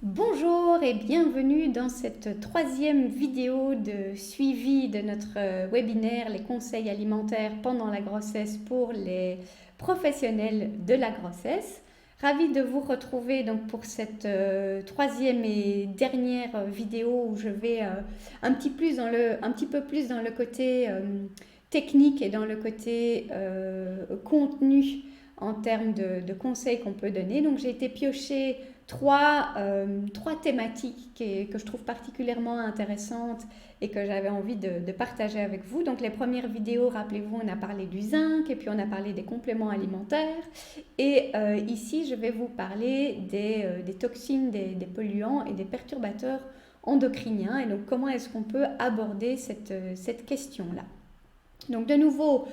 Bonjour et bienvenue dans cette troisième vidéo de suivi de notre webinaire Les conseils alimentaires pendant la grossesse pour les professionnels de la grossesse. Ravie de vous retrouver donc pour cette troisième et dernière vidéo où je vais un petit peu plus dans le côté technique et dans le côté contenu en termes de conseils qu'on peut donner. Donc j'ai été piocher trois thématiques que je trouve particulièrement intéressantes et que j'avais envie de partager avec vous. Donc les premières vidéos, rappelez-vous, on a parlé du zinc et puis on a parlé des compléments alimentaires. Et ici, je vais vous parler des toxines, des polluants et des perturbateurs endocriniens. Et donc comment est-ce qu'on peut aborder cette question-là. Donc de nouveau,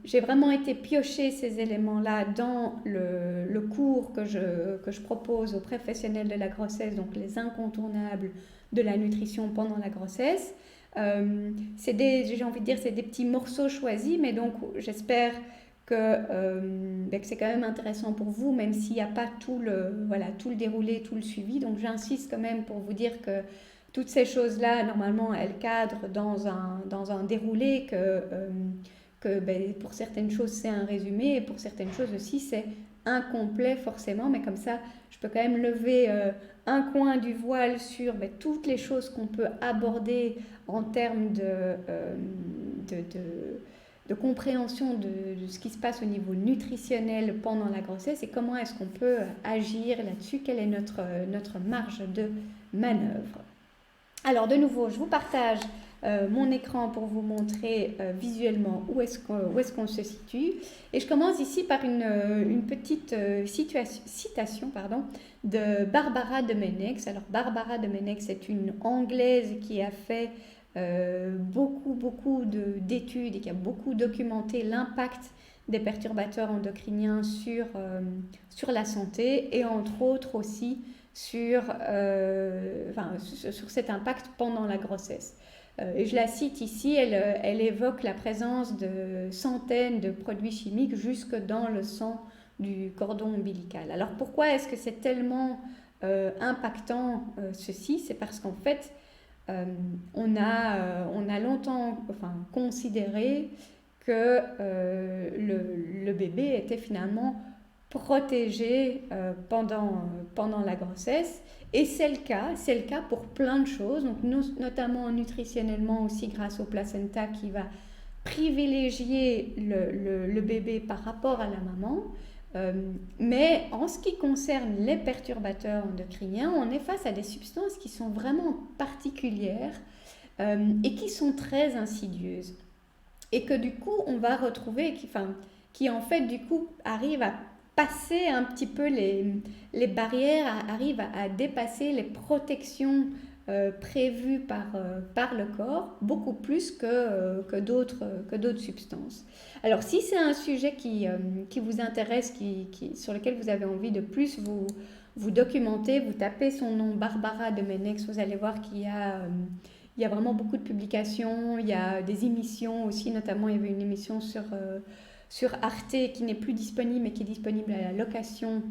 j'ai vraiment été piocher ces éléments-là dans le cours que je propose aux professionnels de la grossesse, donc les incontournables de la nutrition pendant la grossesse. J'ai envie de dire, c'est des petits morceaux choisis, mais donc j'espère que c'est quand même intéressant pour vous, même s'il n'y a pas tout le déroulé, tout le suivi. Donc j'insiste quand même pour vous dire que toutes ces choses-là, normalement, elles cadrent dans un déroulé que pour certaines choses, c'est un résumé et pour certaines choses aussi, c'est incomplet forcément. Mais comme ça, je peux quand même lever un coin du voile sur toutes les choses qu'on peut aborder en termes de compréhension de ce qui se passe au niveau nutritionnel pendant la grossesse et comment est-ce qu'on peut agir là-dessus, quelle est notre marge de manœuvre. Alors de nouveau, je vous partage mon écran pour vous montrer visuellement où est-ce qu'on se situe. Et je commence ici par une petite citation de Barbara Domenech. Alors Barbara Domenech, c'est une Anglaise qui a fait beaucoup d'études et qui a beaucoup documenté l'impact des perturbateurs endocriniens sur la santé et entre autres aussi sur cet impact pendant la grossesse. Et je la cite ici, elle évoque la présence de centaines de produits chimiques jusque dans le sang du cordon ombilical. Alors pourquoi est-ce que c'est tellement impactant ceci? C'est parce qu'en fait, on a longtemps considéré que le bébé était finalement protégé pendant la grossesse. Et c'est le cas pour plein de choses, donc notamment nutritionnellement aussi grâce au placenta qui va privilégier le bébé par rapport à la maman. Mais en ce qui concerne les perturbateurs endocriniens, on est face à des substances qui sont vraiment particulières et qui sont très insidieuses. Et que du coup, on va retrouver, qui en fait du coup arrivent à passer un petit peu les barrières, arrivent à dépasser les protections prévues par le corps, beaucoup plus que d'autres substances. Alors si c'est un sujet qui vous intéresse, sur lequel vous avez envie de plus vous documenter, vous tapez son nom Barbara Domenech, vous allez voir il y a vraiment beaucoup de publications, il y a des émissions aussi, notamment il y avait une émission sur Arte qui n'est plus disponible mais qui est disponible à la location,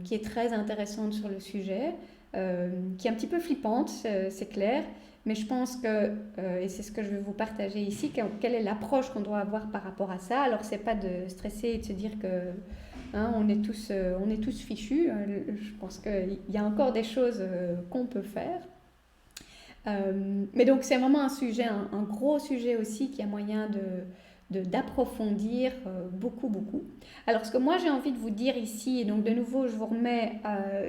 qui est très intéressante sur le sujet, qui est un petit peu flippante, c'est clair, mais je pense que, et c'est ce que je vais vous partager ici, quelle est l'approche qu'on doit avoir par rapport à ça. Alors c'est pas de stresser et de se dire que on est tous fichus, je pense qu'il y a encore des choses qu'on peut faire. Mais donc c'est vraiment un sujet, un gros sujet aussi qui a moyen d'approfondir beaucoup. Alors ce que moi j'ai envie de vous dire ici, et donc de nouveau je vous remets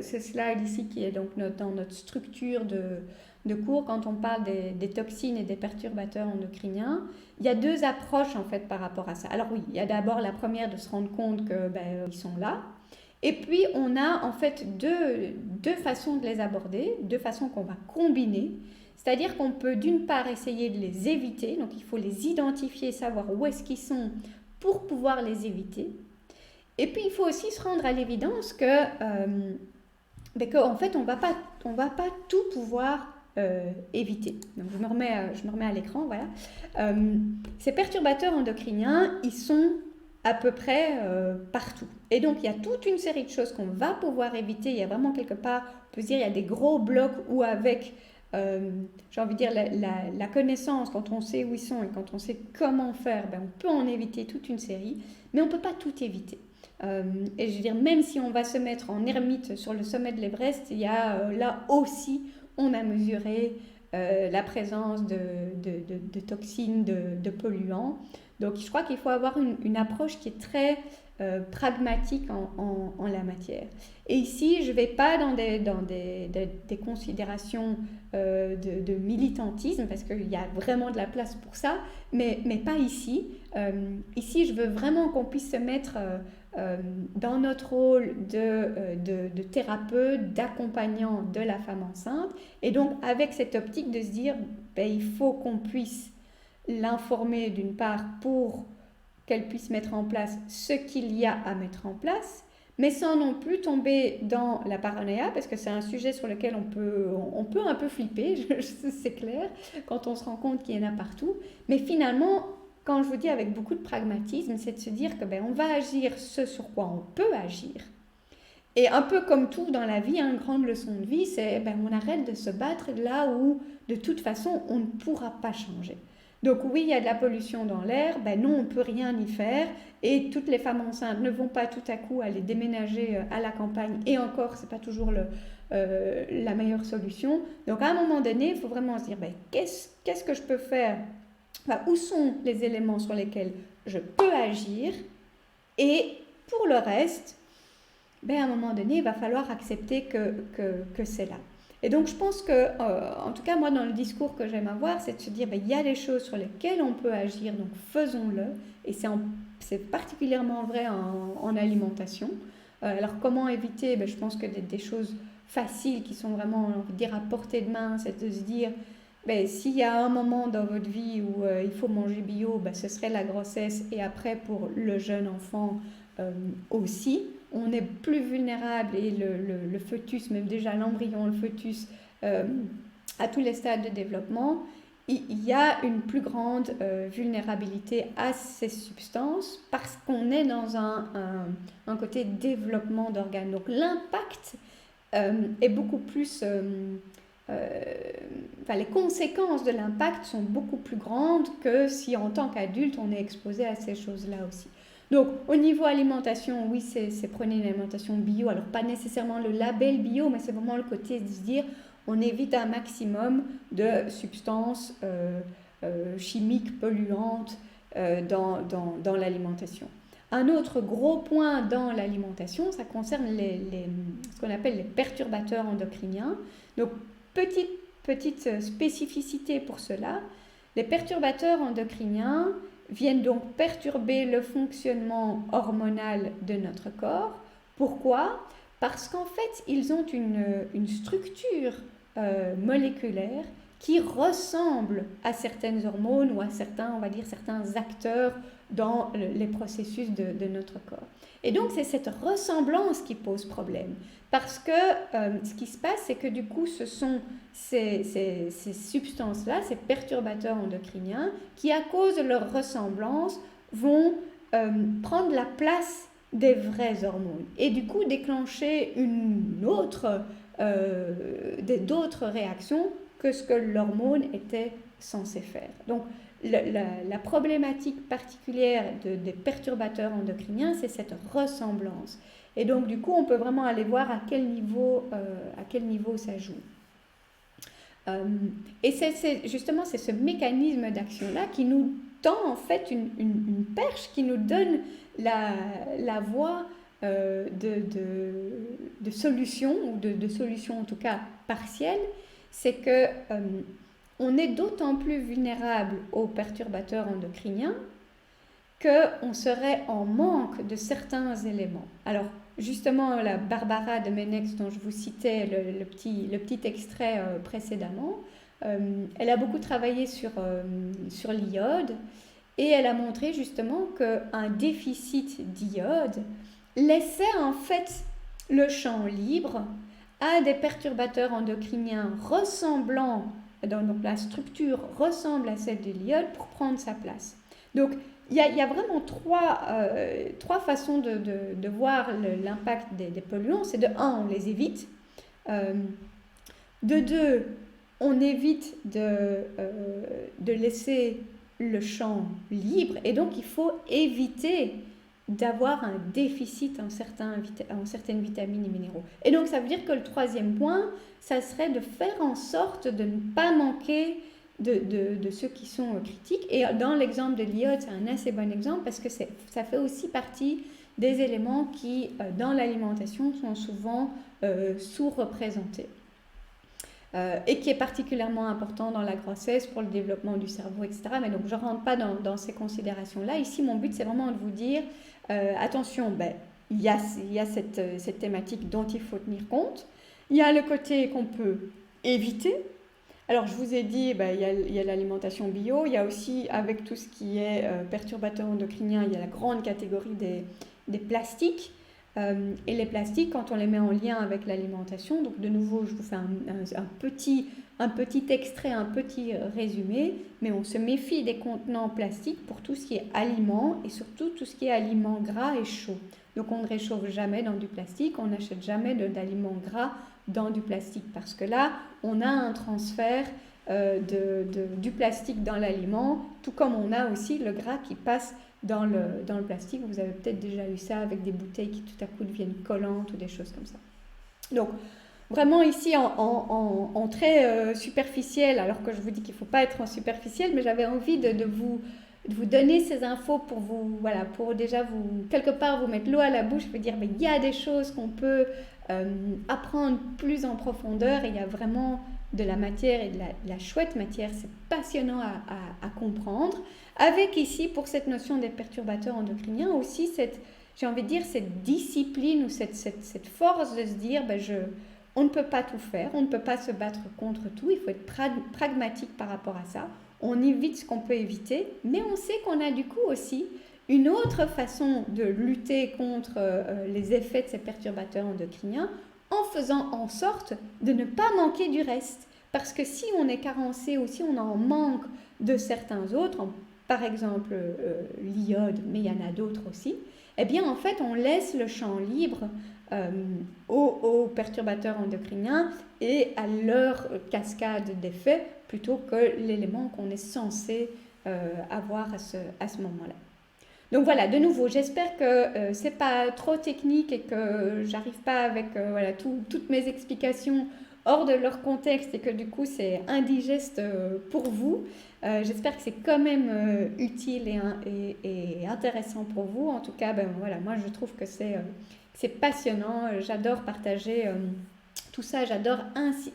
ce slide ici qui est donc dans notre structure de cours quand on parle des toxines et des perturbateurs endocriniens, il y a deux approches en fait par rapport à ça. Alors oui, il y a d'abord la première de se rendre compte qu'ils sont là. Et puis on a en fait deux façons de les aborder, deux façons qu'on va combiner. C'est-à-dire qu'on peut d'une part essayer de les éviter, donc il faut les identifier, savoir où est-ce qu'ils sont pour pouvoir les éviter. Et puis il faut aussi se rendre à l'évidence qu'en fait on va pas tout pouvoir éviter. Donc je me remets à l'écran, voilà. Ces perturbateurs endocriniens, ils sont à peu près partout. Et donc, il y a toute une série de choses qu'on va pouvoir éviter. Il y a vraiment quelque part, on peut se dire, il y a des gros blocs où avec, j'ai envie de dire, la connaissance, quand on sait où ils sont et quand on sait comment faire, ben, on peut en éviter toute une série, mais on ne peut pas tout éviter. Et je veux dire, même si on va se mettre en ermite sur le sommet de l'Everest, il y a là aussi, on a mesuré la présence de toxines, de polluants. Donc je crois qu'il faut avoir une approche qui est très pragmatique en la matière. Et ici, je ne vais pas dans des considérations de militantisme, parce qu'il y a vraiment de la place pour ça, mais pas ici. Ici, je veux vraiment qu'on puisse se mettre dans notre rôle de thérapeute, d'accompagnant de la femme enceinte, et donc avec cette optique de se dire, ben, il faut qu'on puisse l'informer d'une part pour qu'elle puisse mettre en place ce qu'il y a à mettre en place, mais sans non plus tomber dans la paranoïa, parce que c'est un sujet sur lequel on peut un peu flipper, c'est clair, quand on se rend compte qu'il y en a partout. Mais finalement, quand je vous dis avec beaucoup de pragmatisme, c'est de se dire que ben, on va agir ce sur quoi on peut agir. Et un peu comme tout dans la vie, une grande leçon de vie, c'est ben, on arrête de se battre là où de toute façon on ne pourra pas changer. Donc oui, il y a de la pollution dans l'air, ben non, on ne peut rien y faire, et toutes les femmes enceintes ne vont pas tout à coup aller déménager à la campagne, et encore, ce n'est pas toujours la meilleure solution. Donc à un moment donné, il faut vraiment se dire, ben, qu'est-ce que je peux faire, enfin, où sont les éléments sur lesquels je peux agir, et pour le reste, ben, à un moment donné, il va falloir accepter que c'est là. Et donc, je pense que, en tout cas, moi, dans le discours que j'aime avoir, c'est de se dire, ben, il y a des choses sur lesquelles on peut agir, donc faisons-le. Et c'est particulièrement vrai en alimentation. Alors, comment éviter? Ben, je pense que des choses faciles qui sont vraiment, on va dire, à portée de main, c'est de se dire, ben, s'il y a un moment dans votre vie où il faut manger bio, ben, ce serait la grossesse, et après, pour le jeune enfant aussi. On est plus vulnérable, et le fœtus, même déjà l'embryon, le fœtus, à tous les stades de développement, il y a une plus grande vulnérabilité à ces substances parce qu'on est dans un côté développement d'organes. Donc l'impact est beaucoup plus... enfin, les conséquences de l'impact sont beaucoup plus grandes que si en tant qu'adulte on est exposé à ces choses-là aussi. Donc, au niveau alimentation, oui, c'est prenez une alimentation bio. Alors, pas nécessairement le label bio, mais c'est vraiment le côté de se dire, on évite un maximum de substances chimiques polluantes dans l'alimentation. Un autre gros point dans l'alimentation, ça concerne ce qu'on appelle les perturbateurs endocriniens. Donc, petite spécificité pour cela, les perturbateurs endocriniens viennent donc perturber le fonctionnement hormonal de notre corps. Pourquoi? Parce qu'en fait, ils ont une structure moléculaire qui ressemble à certaines hormones ou à certains, on va dire, certains acteurs dans les processus de notre corps. Et donc, c'est cette ressemblance qui pose problème. Parce que ce qui se passe, c'est que du coup, ce sont ces substances-là, ces perturbateurs endocriniens, qui, à cause de leur ressemblance, vont prendre la place des vraies hormones. Et du coup, déclencher d'autres réactions que ce que l'hormone était censée faire. Donc, la problématique particulière des perturbateurs endocriniens, c'est cette ressemblance. Et donc, du coup, on peut vraiment aller voir à quel niveau ça joue. Et justement, c'est ce mécanisme d'action-là qui nous tend en fait une perche, qui nous donne la voie de solution, ou de solution en tout cas partielle. C'est que on est d'autant plus vulnérable aux perturbateurs endocriniens qu'on serait en manque de certains éléments. Alors, justement, la Barbara Domenech dont je vous citais le petit extrait précédemment, elle a beaucoup travaillé sur l'iode, et elle a montré justement qu'un déficit d'iode laissait en fait le champ libre à des perturbateurs endocriniens ressemblant, donc la structure ressemble à celle de l'iode, pour prendre sa place. Donc, il y a vraiment trois façons de voir l'impact des polluants. C'est de un, on les évite. Euh, de deux, on évite de laisser le champ libre. Et donc, il faut éviter d'avoir un déficit en certaines vitamines et minéraux. Et donc, ça veut dire que le troisième point, ça serait de faire en sorte de ne pas manquer de ceux qui sont critiques. Et dans l'exemple de l'iode, c'est un assez bon exemple parce que ça fait aussi partie des éléments qui, dans l'alimentation, sont souvent sous-représentés. Et qui est particulièrement important dans la grossesse pour le développement du cerveau, etc. Mais donc, je ne rentre pas dans ces considérations-là. Ici, mon but, c'est vraiment de vous dire, attention, il y a cette thématique dont il faut tenir compte. Il y a le côté qu'on peut éviter. Alors, je vous ai dit, il y a l'alimentation bio. Il y a aussi, avec tout ce qui est perturbateur endocrinien, il y a la grande catégorie des plastiques. Et les plastiques, quand on les met en lien avec l'alimentation, donc de nouveau, je vous fais un petit extrait, un petit résumé, mais on se méfie des contenants plastiques pour tout ce qui est aliments et surtout tout ce qui est aliments gras et chauds. Donc on ne réchauffe jamais dans du plastique, on n'achète jamais d'aliments gras dans du plastique parce que là, on a un transfert du plastique dans l'aliment, tout comme on a aussi le gras qui passe dans le plastique. Vous avez peut-être déjà eu ça avec des bouteilles qui tout à coup deviennent collantes ou des choses comme ça. Donc, vraiment ici en très superficiel, alors que je vous dis qu'il ne faut pas être en superficiel, mais j'avais envie de vous donner ces infos pour vous, voilà, pour déjà quelque part vous mettre l'eau à la bouche, vous dire, mais il y a des choses qu'on peut apprendre plus en profondeur et il y a vraiment de la matière et de la chouette matière, c'est passionnant à comprendre. Avec ici, pour cette notion des perturbateurs endocriniens, aussi j'ai envie de dire, cette discipline ou cette force de se dire, on ne peut pas tout faire, on ne peut pas se battre contre tout, il faut être pragmatique par rapport à ça. On évite ce qu'on peut éviter, mais on sait qu'on a du coup aussi une autre façon de lutter contre les effets de ces perturbateurs endocriniens en faisant en sorte de ne pas manquer du reste. Parce que si on est carencé ou si on en manque de certains autres, par exemple l'iode, mais il y en a d'autres aussi, eh bien en fait on laisse le champ libre aux perturbateurs endocriniens et à leur cascade d'effets plutôt que l'élément qu'on est censé avoir à ce moment-là. Donc voilà, de nouveau, j'espère que c'est pas trop technique et que j'arrive pas avec toutes mes explications hors de leur contexte et que du coup c'est indigeste pour vous. J'espère que c'est quand même utile et intéressant pour vous. En tout cas, moi je trouve que c'est passionnant. J'adore partager tout ça. J'adore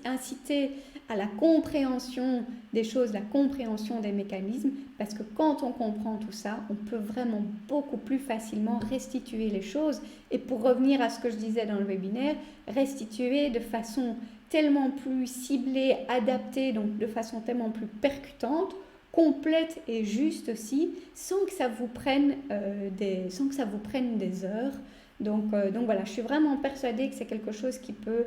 inciter à la compréhension des choses, la compréhension des mécanismes, parce que quand on comprend tout ça, on peut vraiment beaucoup plus facilement restituer les choses. Et pour revenir à ce que je disais dans le webinaire, restituer de façon tellement plus ciblée, adaptée, donc de façon tellement plus percutante, complète et juste aussi, sans que ça vous prenne des heures. Donc voilà, je suis vraiment persuadée que c'est quelque chose qui peut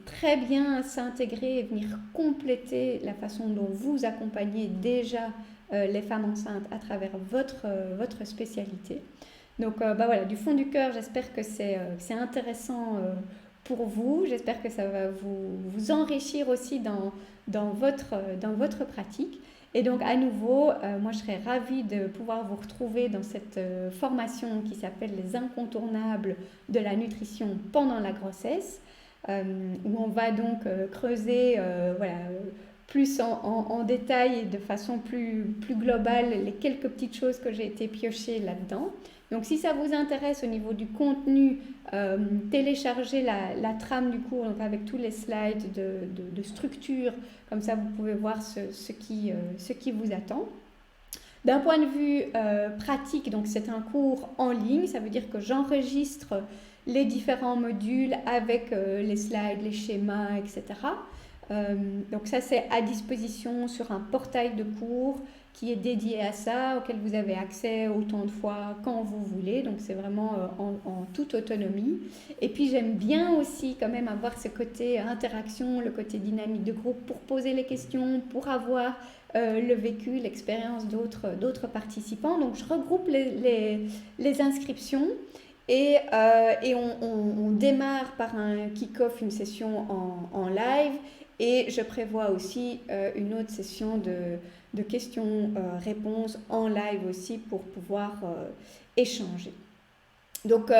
très bien s'intégrer et venir compléter la façon dont vous accompagnez déjà les femmes enceintes à travers votre spécialité. Donc voilà, du fond du cœur, j'espère que c'est intéressant pour vous. J'espère que ça va vous enrichir aussi dans votre pratique. Et donc à nouveau, moi je serais ravie de pouvoir vous retrouver dans cette formation qui s'appelle les incontournables de la nutrition pendant la grossesse, où on va donc creuser plus en détail et de façon plus globale les quelques petites choses que j'ai été piocher là-dedans. Donc si ça vous intéresse au niveau du contenu, téléchargez la trame du cours donc avec tous les slides de structure, comme ça vous pouvez voir ce qui vous attend. D'un point de vue pratique, donc c'est un cours en ligne, ça veut dire que j'enregistre les différents modules avec les slides, les schémas, etc. Donc ça c'est à disposition sur un portail de cours qui est dédié à ça, auquel vous avez accès autant de fois quand vous voulez. Donc c'est vraiment en toute autonomie. Et puis j'aime bien aussi quand même avoir ce côté interaction, le côté dynamique de groupe pour poser les questions, pour avoir le vécu, l'expérience d'autres participants. Donc je regroupe les inscriptions et on démarre par un kick-off, une session en live. Et je prévois aussi une autre session de questions-réponses en live aussi pour pouvoir échanger. Donc,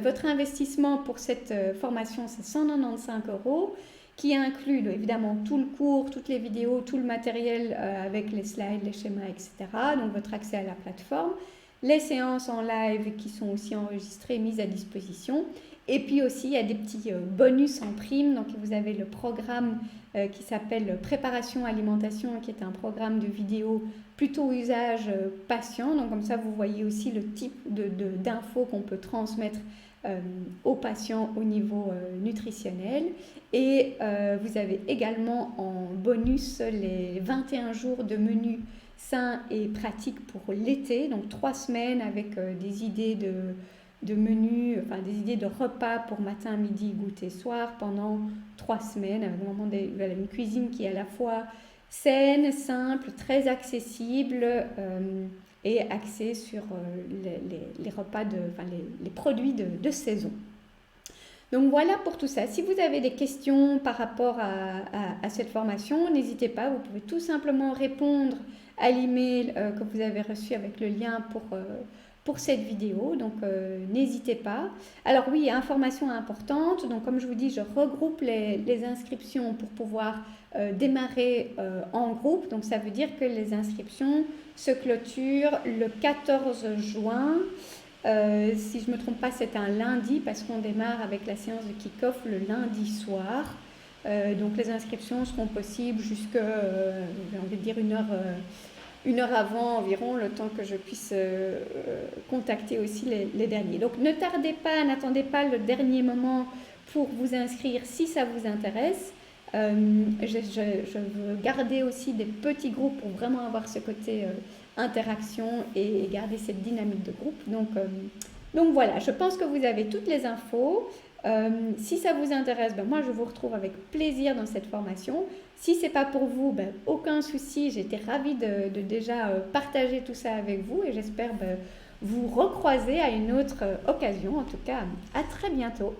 votre investissement pour cette formation, c'est 195 € qui inclut évidemment tout le cours, toutes les vidéos, tout le matériel avec les slides, les schémas, etc. Donc, votre accès à la plateforme, les séances en live qui sont aussi enregistrées, mises à disposition. Et puis aussi, il y a des petits bonus en prime. Donc, vous avez le programme qui s'appelle Préparation Alimentation, qui est un programme de vidéo plutôt usage patient. Donc, comme ça, vous voyez aussi le type d'infos qu'on peut transmettre aux patients au niveau nutritionnel. Et vous avez également en bonus les 21 jours de menu sain et pratique pour l'été. Donc, 3 semaines avec des idées de menus, enfin des idées de repas pour matin, midi, goûter, soir pendant 3 semaines, avec vraiment une cuisine qui est à la fois saine, simple, très accessible et axée sur les repas, les produits de saison. Donc voilà pour tout ça. Si vous avez des questions par rapport à cette formation, n'hésitez pas, vous pouvez tout simplement répondre à l'email que vous avez reçu avec le lien pour cette vidéo, donc n'hésitez pas. Alors oui, information importante, donc comme je vous dis, je regroupe les inscriptions pour pouvoir démarrer en groupe, donc ça veut dire que les inscriptions se clôturent le 14 juin, si je ne me trompe pas c'est un lundi parce qu'on démarre avec la séance de kick-off le lundi soir, donc les inscriptions seront possibles jusqu'à, j'ai envie de dire une heure avant environ, le temps que je puisse contacter aussi les derniers. Donc ne tardez pas, n'attendez pas le dernier moment pour vous inscrire si ça vous intéresse. Je veux garder aussi des petits groupes pour vraiment avoir ce côté interaction et garder cette dynamique de groupe. Donc voilà, je pense que vous avez toutes les infos. Si ça vous intéresse, moi je vous retrouve avec plaisir dans cette formation. Si ce n'est pas pour vous, aucun souci, j'étais ravie de déjà partager tout ça avec vous et j'espère vous recroiser à une autre occasion. En tout cas, à très bientôt.